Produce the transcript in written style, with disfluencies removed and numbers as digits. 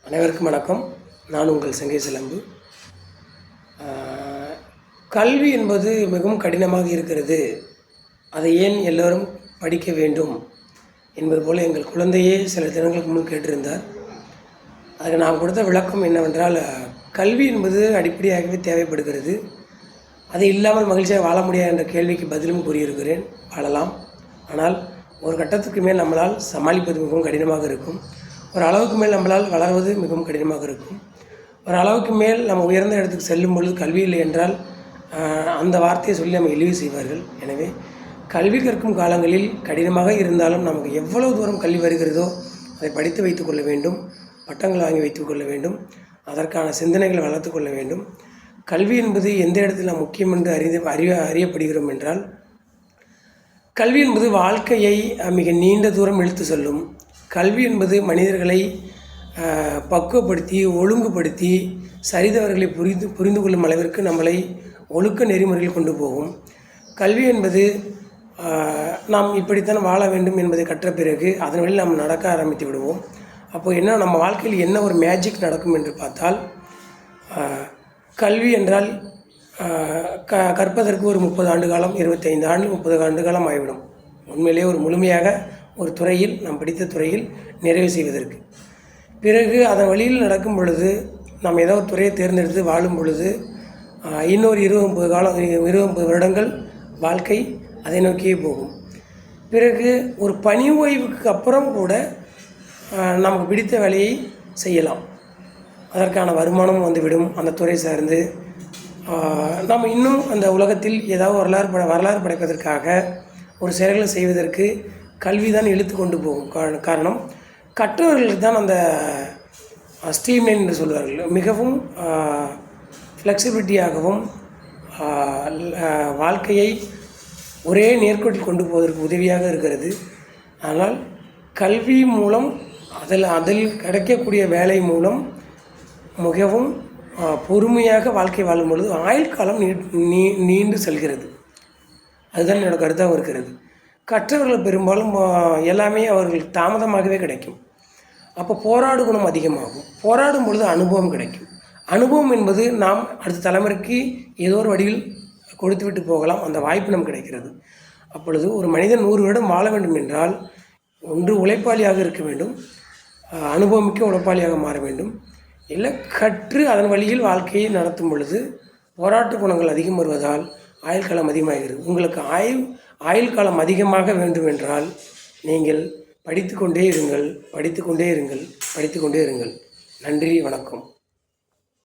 அனைவருக்கும் வணக்கம். நான் உங்கள் சங்கை சிலம்பு. கல்வி என்பது மிகவும் கடினமாக இருக்கிறது, அதை ஏன் எல்லோரும் படிக்க வேண்டும் என்பது போல் எங்கள் குழந்தையே சில தினங்களுக்கு முன் கேட்டிருந்தார். அதுக்கு நான் கொடுத்த விளக்கம் என்னவென்றால், கல்வி என்பது அடிப்படையாகவே தேவைப்படுகிறது. அது இல்லாமல் மகிழ்ச்சியாக வாழ முடியாது என்ற கேள்விக்கு பதிலும் கூறியிருக்கிறேன். வாழலாம், ஆனால் ஒரு கட்டத்துக்கு மேல் நம்மளால் சமாளிப்பது மிகவும் கடினமாக இருக்கும். ஒரு அளவுக்கு மேல் நம்மளால் வளர்வது மிகவும் கடினமாக இருக்கும். ஒரு அளவுக்கு மேல் நம்ம உயர்ந்த இடத்துக்கு செல்லும் பொழுது கல்வி இல்லை என்றால் அந்த வார்த்தையை சொல்லி நம்ம இழிவு செய்வார்கள். எனவே கல்வி கற்கும் காலங்களில் கடினமாக இருந்தாலும் நமக்கு எவ்வளவு தூரம் கல்வி வருகிறதோ அதை படித்து வைத்து கொள்ள வேண்டும். பட்டங்கள் வாங்கி வைத்து கொள்ள வேண்டும். அதற்கான சிந்தனைகளை வளர்த்து கொள்ள வேண்டும். கல்வி என்பது எந்த இடத்தில் முக்கியம் என்று அறியப்படுகிறோம் என்றால், கல்வி என்பது வாழ்க்கையை மிக நீண்ட தூரம் இழுத்து செல்லும். கல்வி என்பது மனிதர்களை பக்குவப்படுத்தி ஒழுங்குபடுத்தி சரிதவர்களை புரிந்து கொள்ளும் அளவிற்கு நம்மளை ஒழுக்க நெறிமுறையில் கொண்டு போகும். கல்வி என்பது நாம் இப்படித்தான் வாழ வேண்டும் என்பதை கற்ற பிறகு அதன் வழியில் நாம் நடக்க ஆரம்பித்து விடுவோம். அப்போது என்ன, நம்ம வாழ்க்கையில் என்ன ஒரு மேஜிக் நடக்கும் என்று பார்த்தால், கல்வி என்றால் கற்பதற்கு ஒரு 30 ஆண்டு காலம், 25 ஆண்டு, 30 ஆண்டு காலம் ஆகிவிடும். உண்மையிலே ஒரு முழுமையாக ஒரு துறையில் நாம் படித்த துறையில் நிறைவு செய்வதற்கு. பிறகு அதன் வழியில் நடக்கும் பொழுது நாம் ஏதோ ஒரு துறையை தேர்ந்தெடுத்து வாழும் பொழுது இன்னொரு 20-30 வருடங்கள் வாழ்க்கை அதை நோக்கியே போகும். பிறகு ஒரு பணி ஓய்வுக்கு அப்புறம் கூட நமக்கு பிடித்த வேலையை செய்யலாம். அதற்கான வருமானம் வந்துவிடும். அந்த துறை சார்ந்து நாம் இன்னும் அந்த உலகத்தில் ஏதாவது வரலாறு படைப்பதற்காக ஒரு செயல்களை செய்வதற்கு கல்வி தான் இழுத்து கொண்டு போகும். காரணம், கற்றவர்களுக்கு தான் அந்த ஸ்ட்ரீம்லைன் என்று சொல்வார்கள், மிகவும் ஃப்ளெக்சிபிலிட்டியாகவும் வாழ்க்கையை ஒரே நேர்கோட்டில் கொண்டு போவதற்கு உதவியாக இருக்கிறது. ஆனால் கல்வி மூலம் அதில் கிடைக்கக்கூடிய வேலை மூலம் மிகவும் பொறுமையாக வாழ்க்கை வாழும் பொழுது ஆயுள் காலம் நீண்டு செல்கிறது. அதுதான் என்னோடய கருத்தாக இருக்கிறது. கற்றவர்கள் பெரும்பாலும் எல்லாமே அவர்களுக்கு தாமதமாகவே கிடைக்கும். அப்போ போராடு குணம் அதிகமாகும். போராடும் பொழுது அனுபவம் கிடைக்கும். அனுபவம் என்பது நாம் அடுத்த தலைமுறைக்கு ஏதோ ஒரு வடிவில் கொடுத்து விட்டு போகலாம். அந்த வாய்ப்பு நமக்கு கிடைக்கிறது. அப்பொழுது ஒரு மனிதன் 100 வருடம் வாழ வேண்டும் என்றால், ஒன்று உழைப்பாளியாக இருக்க வேண்டும், அனுபவமிக்க உழைப்பாளியாக மாற வேண்டும். இல்லை கற்று அதன் வழியில் வாழ்க்கையை நடத்தும் பொழுது போராட்ட குணங்கள் அதிகம் வருவதால் ஆயுள் காலம் அதிகமாகிறது. உங்களுக்கு ஆயுள் காலம் அதிகமாக வேண்டும் என்றால் நீங்கள் படித்து கொண்டே இருங்கள். நன்றி, வணக்கம்.